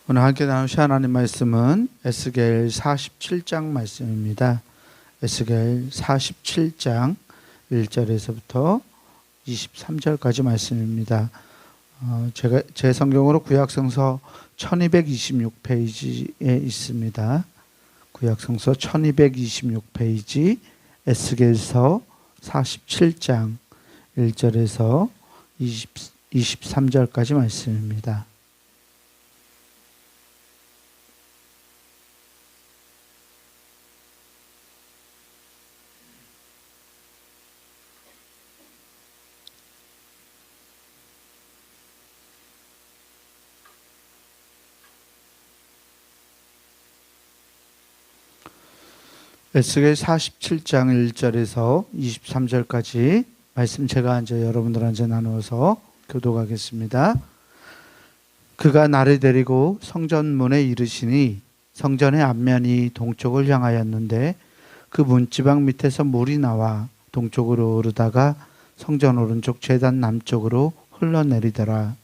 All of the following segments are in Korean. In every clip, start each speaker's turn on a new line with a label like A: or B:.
A: 오늘 함께 나누실 하나님 말씀은 에스겔 47장 말씀입니다. 에스겔 47장 1절에서부터 23절까지 말씀입니다. 제 성경으로 구약성서 1226페이지에 있습니다. 구약성서 1226페이지 에스겔서 47장 1절에서 23절까지 말씀입니다. 에스겔 47장 1절에서 23절까지 말씀 제가 여러분들한테 나누어서 교독하겠습니다. 그가 나를 데리고 성전문에 이르시니 성전의 앞면이 동쪽을 향하였는데 그 문지방 밑에서 물이 나와 동쪽으로 오르다가 성전 오른쪽 제단 남쪽으로 흘러내리더라.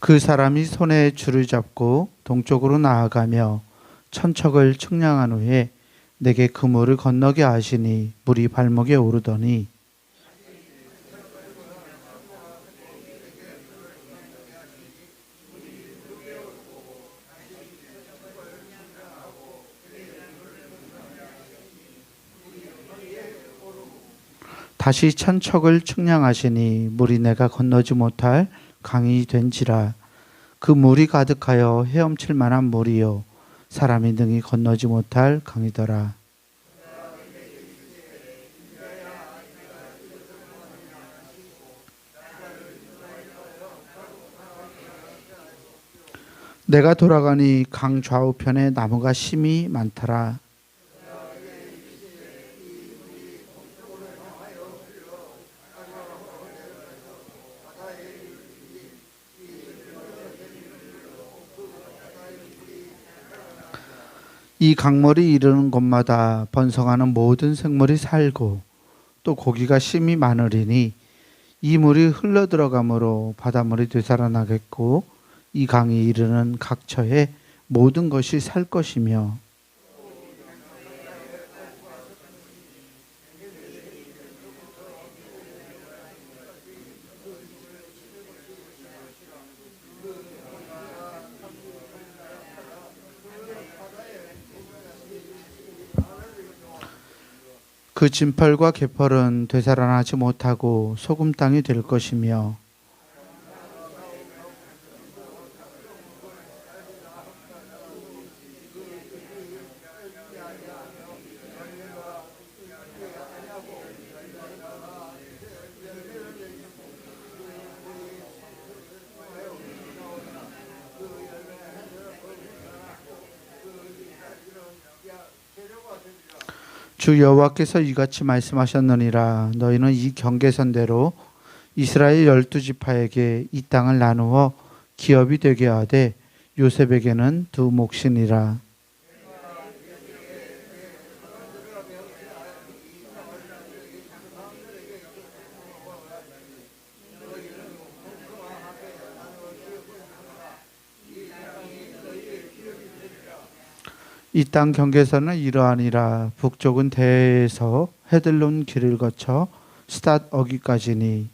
A: 그 사람이 손에 줄을 잡고 동쪽으로 나아가며 천척을 측량한 후에 내게 그 물을 건너게 하시니 물이 발목에 오르더니 다시 천척을 측량하시니 물이 내가 건너지 못할 강이 된지라. 그 물이 가득하여 헤엄칠 만한 물이요 사람이 능히 건너지 못할 강이더라. 내가 돌아가니 강 좌우편에 나무가 심이 많더라. 이 강물이 이르는 곳마다 번성하는 모든 생물이 살고 또 고기가 심이 많으리니 이 물이 흘러들어가므로 바닷물이 되살아나겠고 이 강이 이르는 각처에 모든 것이 살 것이며 그 진펄과 개펄은 되살아나지 못하고 소금 땅이 될 것이며 주 여호와께서 이같이 말씀하셨느니라. 너희는 이 경계선대로 이스라엘 12지파에게 이 땅을 나누어 기업이 되게 하되 요셉에게는 두 몫이니라. 이 땅 경계선은 이러하니라. 북쪽은 대에서 헤들론 길을 거쳐 스닷 어기까지니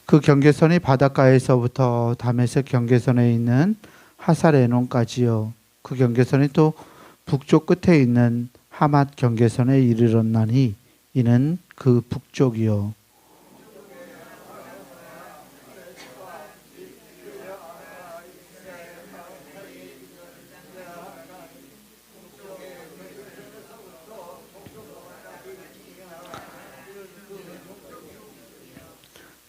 A: 그 경계선이 바닷가에서부터 다메섹 경계선에 있는 하살에논까지요. 그 경계선이 또 북쪽 끝에 있는 하맛 경계선에 이르렀나니 이는 그 북쪽이요.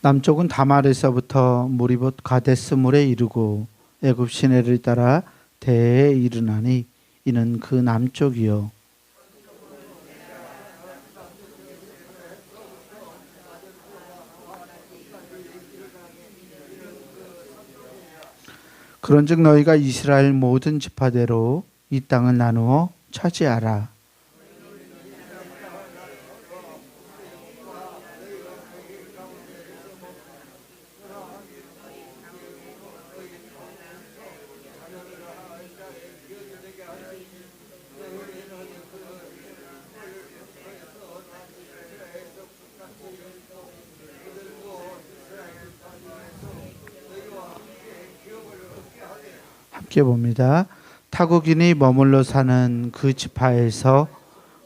A: 남쪽은 다말에서부터 무리봇 가데스물에 이르고 애굽 시내를 따라 대에 이르나니 이는 그 남쪽이요. 그런즉 너희가 이스라엘 모든 지파대로 이 땅을 나누어 차지하라. 함께 봅니다. 타국인이 머물러 사는 그 지파에서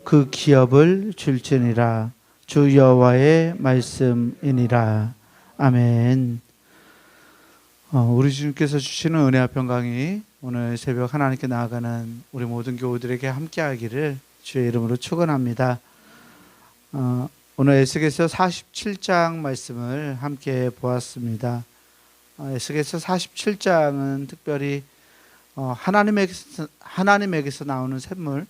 A: 그 기업을 줄지니라. 주 여호와의 말씀이니라. 아멘. 우리 주님께서 주시는 은혜 앞편 강의, 오늘 새벽 하나님께 나아가는 우리 모든 교우들에게 함께하기를 주의 이름으로 축원합니다. 오늘 에스겔서 47장 말씀을 함께 보았습니다. 에스겔서 47장은 특별히 하나님에게서 나오는 샘물,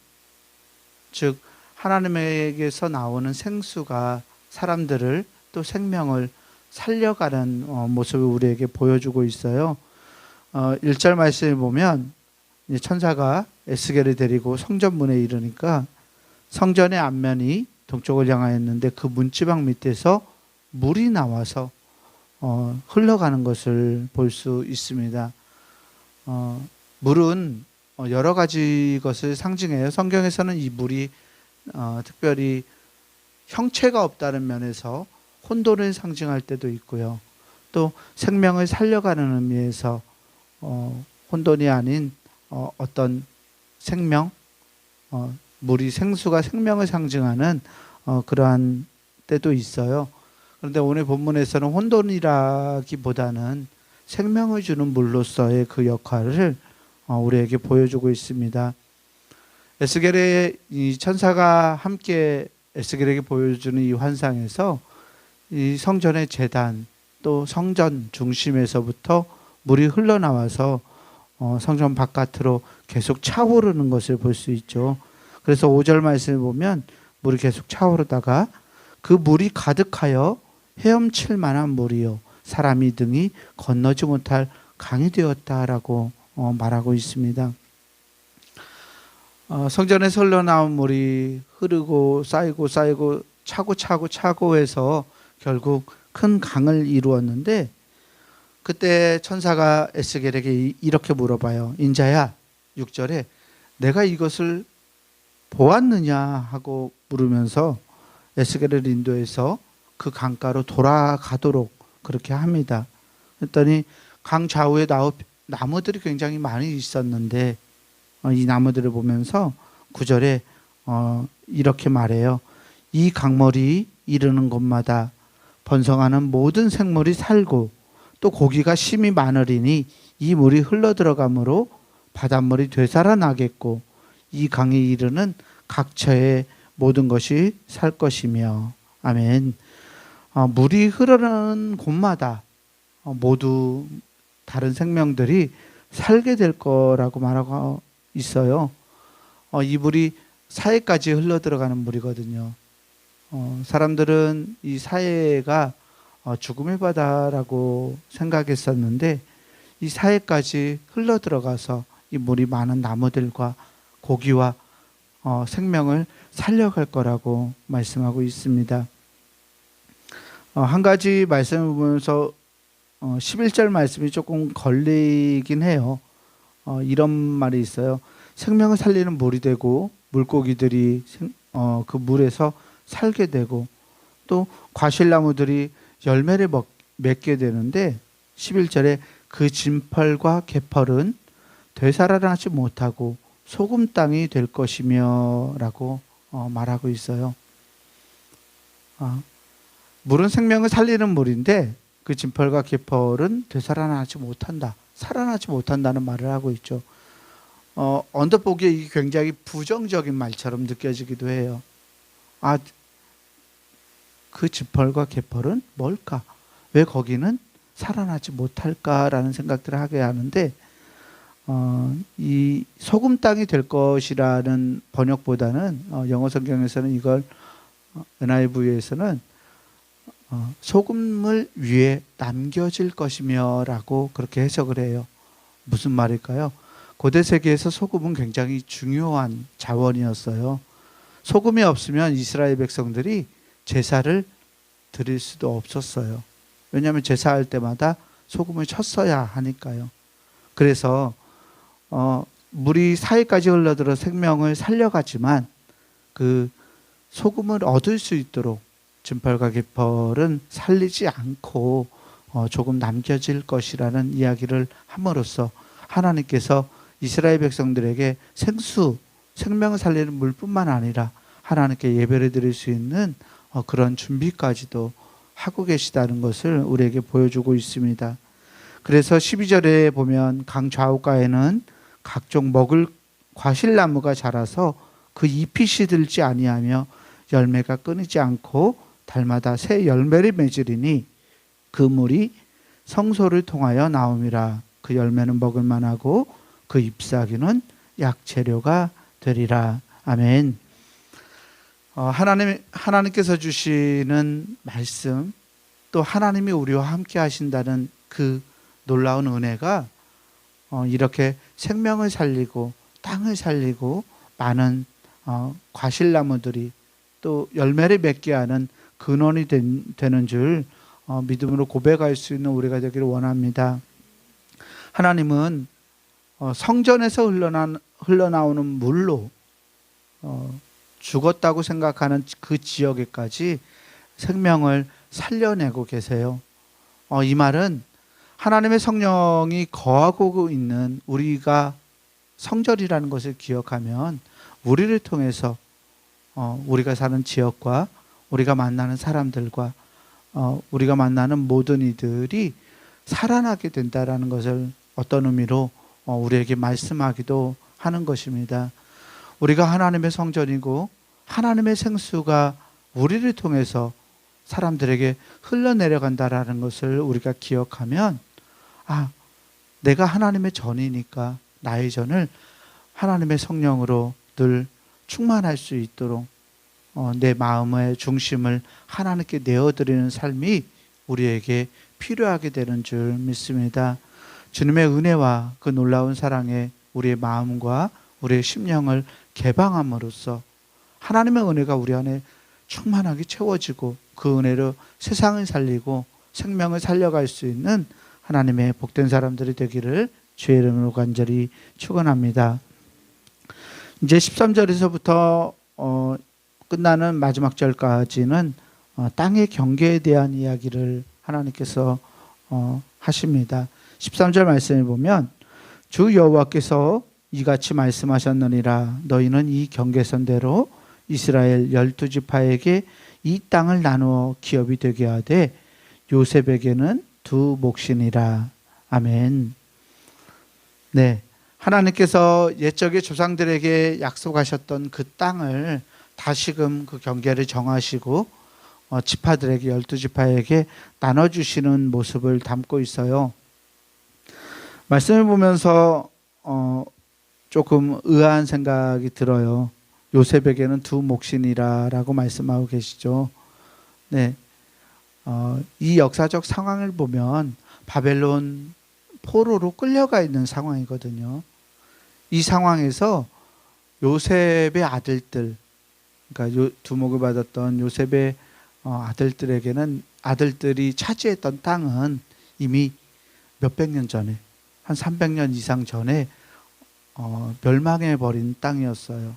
A: 즉 하나님에게서 나오는 생수가 사람들을 또 생명을 살려가는 모습을 우리에게 보여주고 있어요. 1절 말씀을 보면 천사가 에스겔을 데리고 성전문에 이르니까 성전의 앞면이 동쪽을 향하였는데 그 문지방 밑에서 물이 나와서 흘러가는 것을 볼 수 있습니다. 물은 여러 가지 것을 상징해요. 성경에서는 이 물이 특별히 형체가 없다는 면에서 혼돈을 상징할 때도 있고요. 또 생명을 살려가는 의미에서 혼돈이 아닌 어떤 생명, 물이 생수가 생명을 상징하는 그러한 때도 있어요. 그런데 오늘 본문에서는 혼돈이라기보다는 생명을 주는 물로서의 그 역할을 우리에게 보여주고 있습니다. 에스겔의 이 천사가 함께 에스겔에게 보여주는 이 환상에서 이 성전의 제단 또 성전 중심에서부터 물이 흘러나와서 성전 바깥으로 계속 차오르는 것을 볼 수 있죠. 그래서 5절 말씀을 보면 물이 계속 차오르다가 그 물이 가득하여 헤엄칠 만한 물이요 사람이 등이 건너지 못할 강이 되었다라고 말하고 있습니다. 성전에서 흘러나온 물이 흐르고 쌓이고 차고 해서 결국 큰 강을 이루었는데, 그때 천사가 에스겔에게 이렇게 물어봐요. 인자야, 6절에 내가 이것을 보았느냐 하고 물으면서 에스겔을 인도해서 그 강가로 돌아가도록 그렇게 합니다. 그랬더니 강 좌우에 나무들이 굉장히 많이 있었는데 이 나무들을 보면서 9절에 이렇게 말해요. 이 강물이 이르는 곳마다 번성하는 모든 생물이 살고 또 고기가 심이 많으리니 이 물이 흘러들어가므로 바닷물이 되살아나겠고 이 강에 이르는 각처의 모든 것이 살 것이며. 아멘. 물이 흐르는 곳마다 모두 다른 생명들이 살게 될 거라고 말하고 있어요. 이 물이 사해까지 흘러들어가는 물이거든요. 사람들은 이 사해가 죽음의 바다라고 생각했었는데 이 사해까지 흘러들어가서 이 물이 많은 나무들과 고기와 생명을 살려갈 거라고 말씀하고 있습니다. 한 가지 말씀을 보면서 11절 말씀이 조금 걸리긴 해요. 이런 말이 있어요. 생명을 살리는 물이 되고 물고기들이 그 물에서 살게 되고 또 과실나무들이 열매를 맺게 되는데 11절에 그 진펄과 개펄은 되살아나지 못하고 소금 땅이 될 것이며 라고 말하고 있어요. 물은 생명을 살리는 물인데 그 진펄과 개펄은 되살아나지 못한다, 살아나지 못한다는 말을 하고 있죠. 언뜻 보기에 이게 굉장히 부정적인 말처럼 느껴지기도 해요. 그 진펄과 개펄은 뭘까? 왜 거기는 살아나지 못할까라는 생각들을 하게 하는데 이 소금 땅이 될 것이라는 번역보다는 영어 성경에서는 이걸 NIV에서는 소금을 위에 남겨질 것이며 라고 그렇게 해석을 해요. 무슨 말일까요? 고대 세계에서 소금은 굉장히 중요한 자원이었어요. 소금이 없으면 이스라엘 백성들이 제사를 드릴 수도 없었어요. 왜냐하면 제사할 때마다 소금을 쳤어야 하니까요. 그래서 물이 사이까지 흘러들어 생명을 살려가지만 그 소금을 얻을 수 있도록 진펄과 기펄은 살리지 않고 조금 남겨질 것이라는 이야기를 함으로써 하나님께서 이스라엘 백성들에게 생수, 생명을 살리는 물뿐만 아니라 하나님께 예배를 드릴 수 있는 그런 준비까지도 하고 계시다는 것을 우리에게 보여주고 있습니다. 그래서 12절에 보면 강 좌우가에는 각종 먹을 과실나무가 자라서 그 잎이 시들지 아니하며 열매가 끊이지 않고 달마다 새 열매를 맺으리니 그 물이 성소를 통하여 나옴이라. 그 열매는 먹을 만하고 그 잎사귀는 약재료가 되리라. 아멘. 하나님께서 주시는 말씀, 또 하나님이 우리와 함께 하신다는 그 놀라운 은혜가 이렇게 생명을 살리고 땅을 살리고 많은 과실나무들이 또 열매를 맺게 하는 근원이 되는 줄 믿음으로 고백할 수 있는 우리가 되기를 원합니다. 하나님은 성전에서 흘러나오는 물로 죽었다고 생각하는 그 지역에까지 생명을 살려내고 계세요. 이 말은 하나님의 성령이 거하고 있는 우리가 성전이라는 것을 기억하면 우리를 통해서 우리가 사는 지역과 우리가 만나는 사람들과 우리가 만나는 모든 이들이 살아나게 된다라는 것을 어떤 의미로 우리에게 말씀하기도 하는 것입니다. 우리가 하나님의 성전이고 하나님의 생수가 우리를 통해서 사람들에게 흘러내려간다라는 것을 우리가 기억하면 내가 하나님의 전이니까 나의 전을 하나님의 성령으로 늘 충만할 수 있도록 내 마음의 중심을 하나님께 내어드리는 삶이 우리에게 필요하게 되는 줄 믿습니다. 주님의 은혜와 그 놀라운 사랑에 우리의 마음과 우리의 심령을 개방함으로써 하나님의 은혜가 우리 안에 충만하게 채워지고 그 은혜로 세상을 살리고 생명을 살려갈 수 있는 하나님의 복된 사람들이 되기를 주의 이름으로 간절히 축원합니다. 이제 13절에서부터 끝나는 마지막 절까지는 땅의 경계에 대한 이야기를 하나님께서 하십니다. 13절 말씀을 보면 주 여호와께서 이같이 말씀하셨느니라. 너희는 이 경계선대로 이스라엘 12지파에게 이 땅을 나누어 기업이 되게 하되 요셉에게는 두 몫이니라. 아멘. 네, 하나님께서 옛적의 조상들에게 약속하셨던 그 땅을 다시금 그 경계를 정하시고 지파들에게 12지파에게 나눠주시는 모습을 담고 있어요. 말씀을 보면서 조금 의아한 생각이 들어요. 요셉에게는 두 몫이니라라고 말씀하고 계시죠. 네, 이 역사적 상황을 보면 바벨론 포로로 끌려가 있는 상황이거든요. 이 상황에서 요셉의 아들들, 그러니까 두목을 받았던 요셉의 아들들에게는 아들들이 차지했던 땅은 이미 몇백 년 전에, 한 300년 이상 전에 멸망해버린 땅이었어요.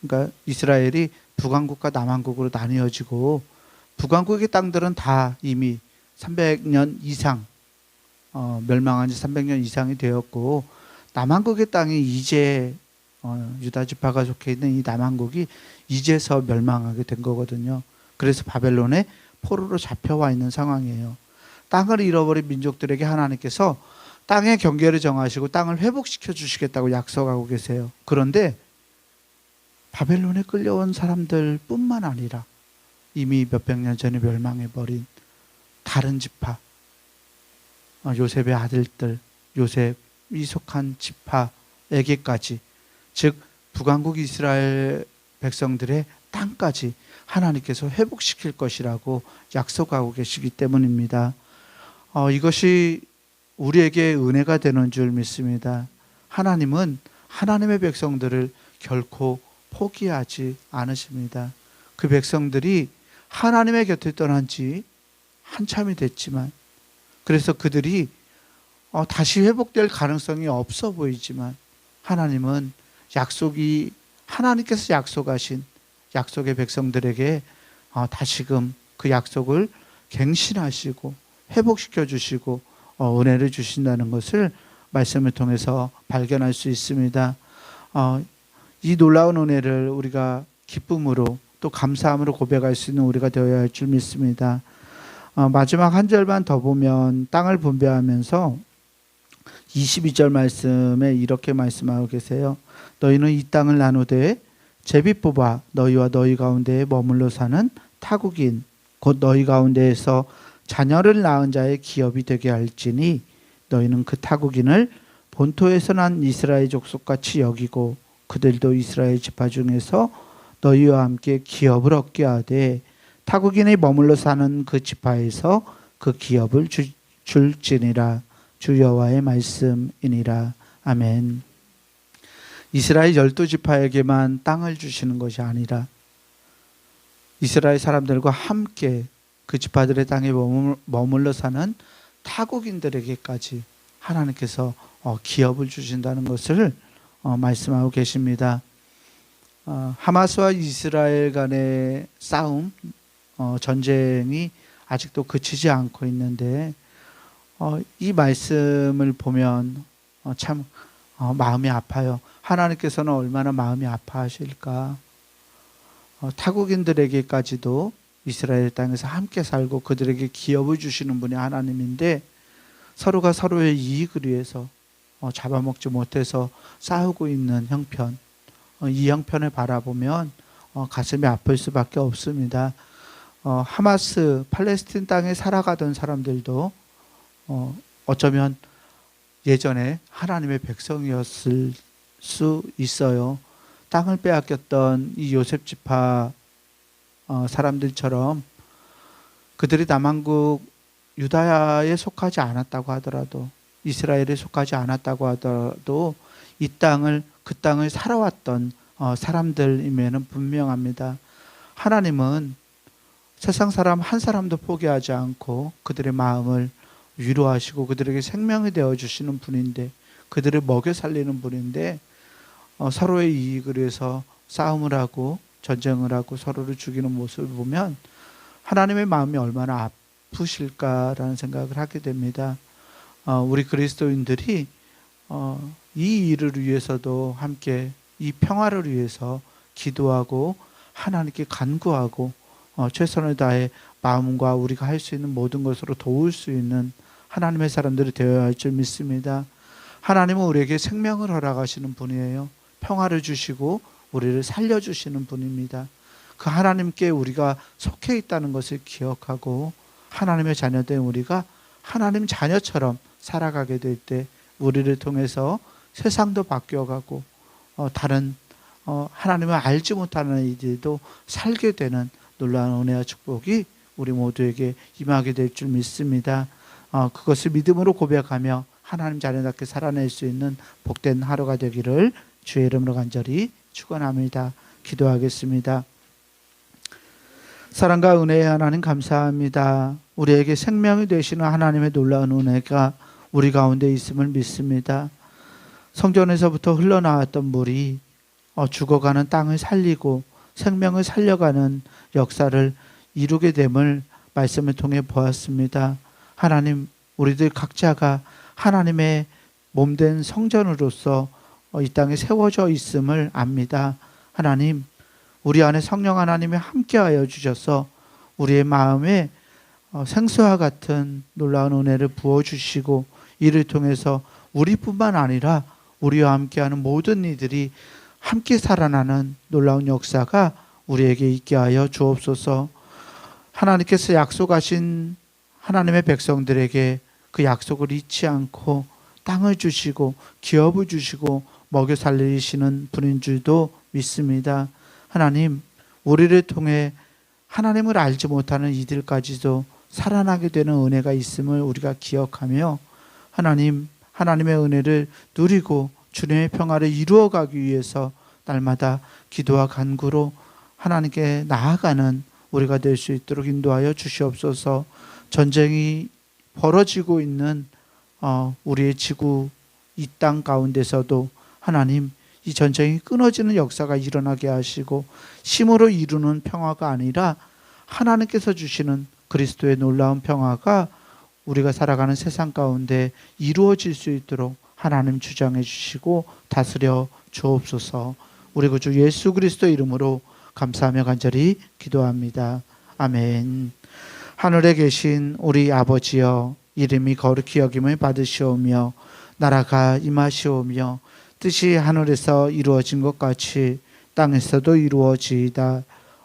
A: 그러니까 이스라엘이 북왕국과 남왕국으로 나뉘어지고 북왕국의 땅들은 다 이미 300년 이상 멸망한 지 300년 이상이 되었고 남왕국의 땅이 이제 유다 지파가 속해 있는 이 남왕국이 이제서 멸망하게 된 거거든요. 그래서 바벨론에 포로로 잡혀와 있는 상황이에요. 땅을 잃어버린 민족들에게 하나님께서 땅의 경계를 정하시고 땅을 회복시켜 주시겠다고 약속하고 계세요. 그런데 바벨론에 끌려온 사람들 뿐만 아니라 이미 몇백 년 전에 멸망해버린 다른 지파, 요셉의 아들들, 요셉이 속한 지파에게까지, 즉 북왕국 이스라엘 백성들의 땅까지 하나님께서 회복시킬 것이라고 약속하고 계시기 때문입니다. 이것이 우리에게 은혜가 되는 줄 믿습니다. 하나님은 하나님의 백성들을 결코 포기하지 않으십니다. 그 백성들이 하나님의 곁에 떠난 지 한참이 됐지만, 그래서 그들이 다시 회복될 가능성이 없어 보이지만, 하나님은 하나님께서 약속하신 약속의 백성들에게 다시금 그 약속을 갱신하시고 회복시켜 주시고 은혜를 주신다는 것을 말씀을 통해서 발견할 수 있습니다. 이 놀라운 은혜를 우리가 기쁨으로 또 감사함으로 고백할 수 있는 우리가 되어야 할 줄 믿습니다. 마지막 한 절만 더 보면 땅을 분배하면서 22절 말씀에 이렇게 말씀하고 계세요. 너희는 이 땅을 나누되 제비 뽑아 너희와 너희 가운데에 머물러 사는 타국인 곧 너희 가운데에서 자녀를 낳은 자의 기업이 되게 할지니 너희는 그 타국인을 본토에서 난 이스라엘 족속같이 여기고 그들도 이스라엘 지파 중에서 너희와 함께 기업을 얻게 하되 타국인이 머물러 사는 그 지파에서 그 기업을 줄지니라. 주 여호와의 말씀이니라. 아멘. 이스라엘 12지파에게만 땅을 주시는 것이 아니라 이스라엘 사람들과 함께 그 지파들의 땅에 머물러 사는 타국인들에게까지 하나님께서 기업을 주신다는 것을 말씀하고 계십니다. 하마스와 이스라엘 간의 싸움, 전쟁이 아직도 그치지 않고 있는데 이 말씀을 보면 참 마음이 아파요. 하나님께서는 얼마나 마음이 아파하실까. 타국인들에게까지도 이스라엘 땅에서 함께 살고 그들에게 기업을 주시는 분이 하나님인데 서로가 서로의 이익을 위해서 잡아먹지 못해서 싸우고 있는 형편, 이 형편을 바라보면 가슴이 아플 수밖에 없습니다. 하마스 팔레스틴 땅에 살아가던 사람들도 어쩌면 예전에 하나님의 백성이었을 수 있어요. 땅을 빼앗겼던 이 요셉 지파 사람들처럼 그들이 남한국 유다야에 속하지 않았다고 하더라도, 이스라엘에 속하지 않았다고 하더라도 이 땅을, 그 땅을 살아왔던 사람들임에는 분명합니다. 하나님은 세상 사람 한 사람도 포기하지 않고 그들의 마음을 위로하시고 그들에게 생명이 되어주시는 분인데, 그들을 먹여 살리는 분인데 서로의 이익을 위해서 싸움을 하고 전쟁을 하고 서로를 죽이는 모습을 보면 하나님의 마음이 얼마나 아프실까라는 생각을 하게 됩니다. 우리 그리스도인들이 이 일을 위해서도 함께 이 평화를 위해서 기도하고 하나님께 간구하고 최선을 다해 마음과 우리가 할 수 있는 모든 것으로 도울 수 있는 하나님의 사람들이 되어야 할 줄 믿습니다. 하나님은 우리에게 생명을 허락하시는 분이에요. 평화를 주시고 우리를 살려주시는 분입니다. 그 하나님께 우리가 속해 있다는 것을 기억하고 하나님의 자녀된 우리가 하나님 자녀처럼 살아가게 될 때 우리를 통해서 세상도 바뀌어가고 다른 하나님을 알지 못하는 이들도 살게 되는 놀라운 은혜와 축복이 우리 모두에게 임하게 될 줄 믿습니다. 그것을 믿음으로 고백하며 하나님 자녀답게 살아낼 수 있는 복된 하루가 되기를 주의 이름으로 간절히 축원합니다. 기도하겠습니다. 사랑과 은혜의 하나님 감사합니다. 우리에게 생명이 되시는 하나님의 놀라운 은혜가 우리 가운데 있음을 믿습니다. 성전에서부터 흘러나왔던 물이 죽어가는 땅을 살리고 생명을 살려가는 역사를 이루게 됨을 말씀을 통해 보았습니다. 하나님, 우리들 각자가 하나님의 몸된 성전으로서 이 땅에 세워져 있음을 압니다. 하나님, 우리 안에 성령 하나님이 함께하여 주셔서 우리의 마음에 생수와 같은 놀라운 은혜를 부어주시고 이를 통해서 우리뿐만 아니라 우리와 함께하는 모든 이들이 함께 살아나는 놀라운 역사가 우리에게 있게 하여 주옵소서. 하나님께서 약속하신 하나님의 백성들에게 그 약속을 잊지 않고 땅을 주시고 기업을 주시고 먹여 살리시는 분인 줄도 믿습니다. 하나님, 우리를 통해 하나님을 알지 못하는 이들까지도 살아나게 되는 은혜가 있음을 우리가 기억하며 하나님의 은혜를 누리고 주님의 평화를 이루어가기 위해서 날마다 기도와 간구로 하나님께 나아가는 우리가 될 수 있도록 인도하여 주시옵소서. 전쟁이 벌어지고 있는 우리의 지구 이 땅 가운데서도 하나님, 이 전쟁이 끊어지는 역사가 일어나게 하시고 힘으로 이루는 평화가 아니라 하나님께서 주시는 그리스도의 놀라운 평화가 우리가 살아가는 세상 가운데 이루어질 수 있도록 하나님 주장해 주시고 다스려 주옵소서. 우리 구주 예수 그리스도 이름으로 감사하며 간절히 기도합니다. 아멘. 하늘에 계신 우리 아버지여, 이름이 거룩히 여김을 받으시오며 나라가 임하시오며 뜻이 하늘에서 이루어진 것 같이 땅에서도 이루어지이다.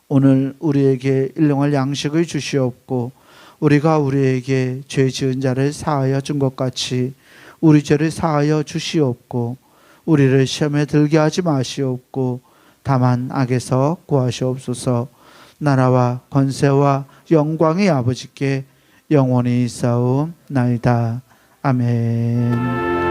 A: 오늘 우리에게 일용할 양식을 주시옵고 우리가 우리에게 죄 지은 자를 사하여 준 것 같이 우리 죄를 사하여 주시옵고 우리를 시험에 들게 하지 마시옵고 다만 악에서 구하시옵소서. 나라와 권세와 영광의 아버지께 영원히 있사옵나이다. 아멘.